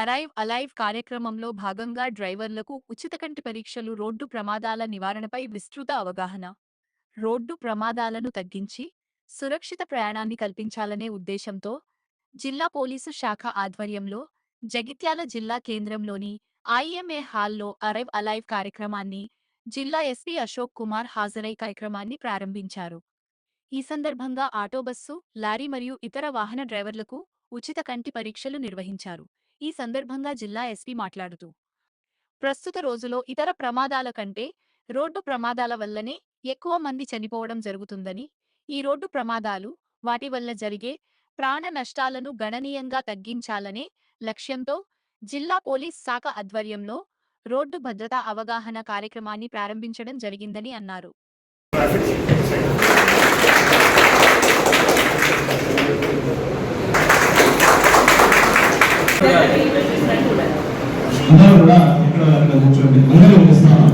Arrive alive కార్యక్రమంలో భాగంగా డ్రైవర్లకు ఉచిత కంటి పరీక్షలు, రోడ్డు ప్రమాదాల నివారణపై విస్తృత అవగాహన. రోడ్డు ప్రమాదాలను తగ్గించి సురక్షిత ప్రయాణాన్ని కల్పించాలనే ఉద్దేశంతో జిల్లా పోలీసు శాఖ ఆధ్వర్యంలో జగిత్యాల జిల్లా కేంద్రంలోని ఐఎంఏ హాల్లో అరైవ్ అలైవ్ కార్యక్రమాన్ని జిల్లా ఎస్పీ అశోక్ కుమార్ హాజరై కార్యక్రమాన్ని ప్రారంభించారు. ఈ సందర్భంగా ఆటోబస్సు, లారీ మరియు ఇతర వాహన డ్రైవర్లకు ఉచిత కంటి పరీక్షలు నిర్వహించారు. ఈ సందర్భంగా జిల్లా ఎస్పీ మాట్లాడుతూ, ప్రస్తుత రోజులో ఇతర ప్రమాదాల కంటే రోడ్డు ప్రమాదాల వల్లనే ఎక్కువ మంది చనిపోవడం జరుగుతుందని, ఈ రోడ్డు ప్రమాదాలు, వాటి వల్ల జరిగే ప్రాణ నష్టాలను గణనీయంగా తగ్గించాలనే లక్ష్యంతో జిల్లా పోలీస్ శాఖ ఆధ్వర్యంలో రోడ్డు భద్రతా అవగాహన కార్యక్రమాన్ని ప్రారంభించడం జరిగిందని అన్నారు. అందరూ కూడా ఇక్కడ కూర్చోండి. అందరూ పిలుస్తాను,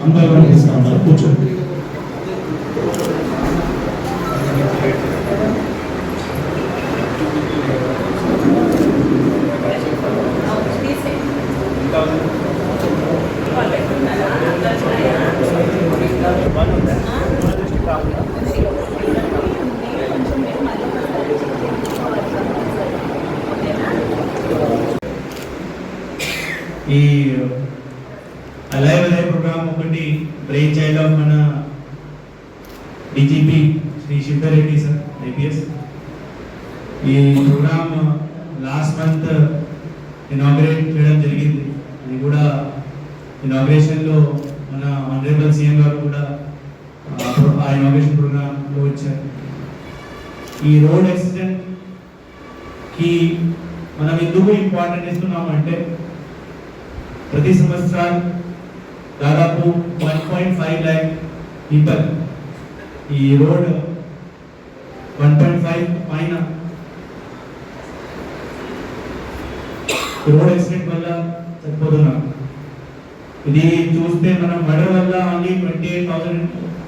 అందరూ కూడా పిలుస్తా ఉంటారు, కూర్చోండి. ఈ అలైవ్ అలైవ్ ప్రోగ్రామ్ ఒకటి బ్రెయిన్ చైల్డ్ ఆఫ్ మన DGP Shri Shivareddy sir IPS. ఈ ప్రోగ్రామ్ లాస్ట్ మంత్ ఇనాగ్రేట్ చేయడం జరిగింది. అది కూడా ఇనాగ్రేషన్లో మన ఆనరబుల్ సీఎం గారు కూడా ఆ ఇనాగ్రేషన్ ప్రోగ్రామ్లో వచ్చారు. ఈ రోడ్ యాక్సిడెంట్కి మనం ఎందుకు ఇంపార్టెంట్ ఇస్తున్నామంటే, ప్రతి సంవత్సరం దాదాపు 1.5 lakh పీపుల్ ఈ రోడ్ 1.5 పైన రోడ్ యాక్సిడెంట్ వల్ల చనిపోతున్నారు. ఇది చూస్తే మనం మర్డర్ వల్ల ఓన్లీ 28,000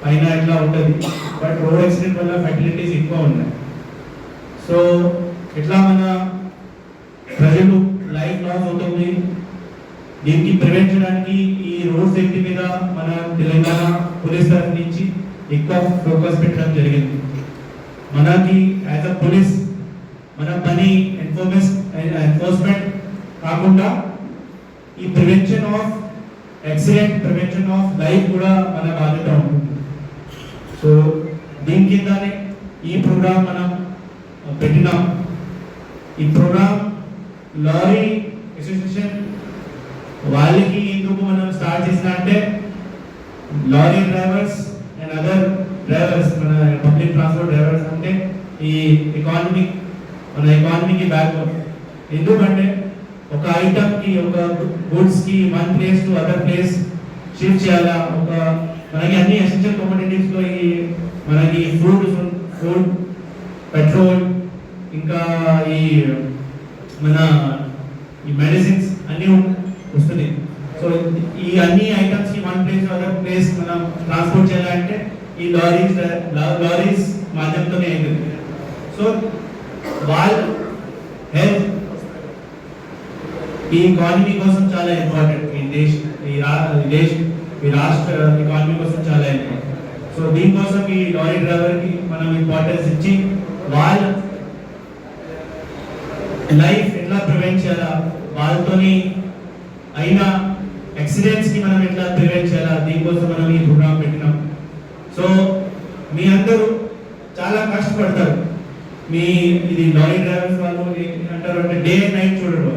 పైన ఎట్లా ఉంటుంది, బట్ రోడ్ యాక్సిడెంట్ వల్ల ఫెర్టిలిటీస్ ఎక్కువ ఉన్నాయి. సో ఎట్లా మన ప్రజలు లైఫ్ లాస్ అవుతుంది, దీనికి ప్రివెంట్ చేయడానికి ఈ రోడ్ సేఫ్టీ మీద మన తెలంగాణ పోలీస్ తరఫు నుంచి ఎక్కువ ఫోకస్ పెట్టడం జరిగింది. మనకి యాజ్ అ పోలీస్ మన పని ఎన్ఫోర్స్మెంట్ కాకుండా ఈ prevention of accident, prevention of life కూడా మన బాధ్యత ఉంటుంది. సో దీని కిందనే ఈ ప్రోగ్రామ్ మనం పెట్టినాం. ఈ ప్రోగ్రామ్ లారీ అసోసియేషన్ వాళ్ళకి ఎందుకు మనం స్టార్ట్ చేసిన అంటే, lorry drivers and other drivers, మన పబ్లిక్ ట్రాన్స్పోర్ట్ డ్రైవర్స్ అంటే ఈ మన ఎకానమీకి బ్యాక్బోన్. ఎందుకంటే ఒక ఐటమ్కి, ఒక గూడ్స్కి one place to other place shift చేయాలా. మనకి అన్ని ఎసెన్షియల్ కమోడిటీస్లో ఈ మనకి ఫుడ్, పెట్రోల్, ఇంకా ఈ మన ఈ మెడిసిన్స్ అన్నీ వస్తుంది. సో ఈ అన్ని ఐటమ్స్ కి వన్ ప్లేస్ అదర్ ప్లేస్ మనం ట్రాన్స్పోర్ట్ చేయాలంటే ఈ లారీస్ మాధ్యమంతోనే అవుతుంది. సో వాళ్ళ హెల్త్ ఈ ఎకానమీ కోసం చాలా ఇంపార్టెంట్. ఈ రాష్ట్ర ఎకానమీ కోసం చాలా ఇంపార్టెంట్. సో దీనికోసం ఈ లారీ డ్రైవర్ కి మనం ఇంపార్టెన్స్ ఇచ్చి వాళ్ళ లైఫ్ ఎట్లా ప్రివెంట్ చేయాలా, వాళ్ళతోని అయినా యాక్సిడెంట్స్ కి మనం ఎట్లా ప్రివెంట్ చేయాలా, దీనికోసం మనం ఈ ప్రోగ్రామ్ పెట్టినాం. సో మీ అందరూ చాలా కష్టపడతారు. ఇది లారీ డ్రైవర్స్ వాళ్ళు అంటారు అంటే డే అండ్ నైట్ చూడరు.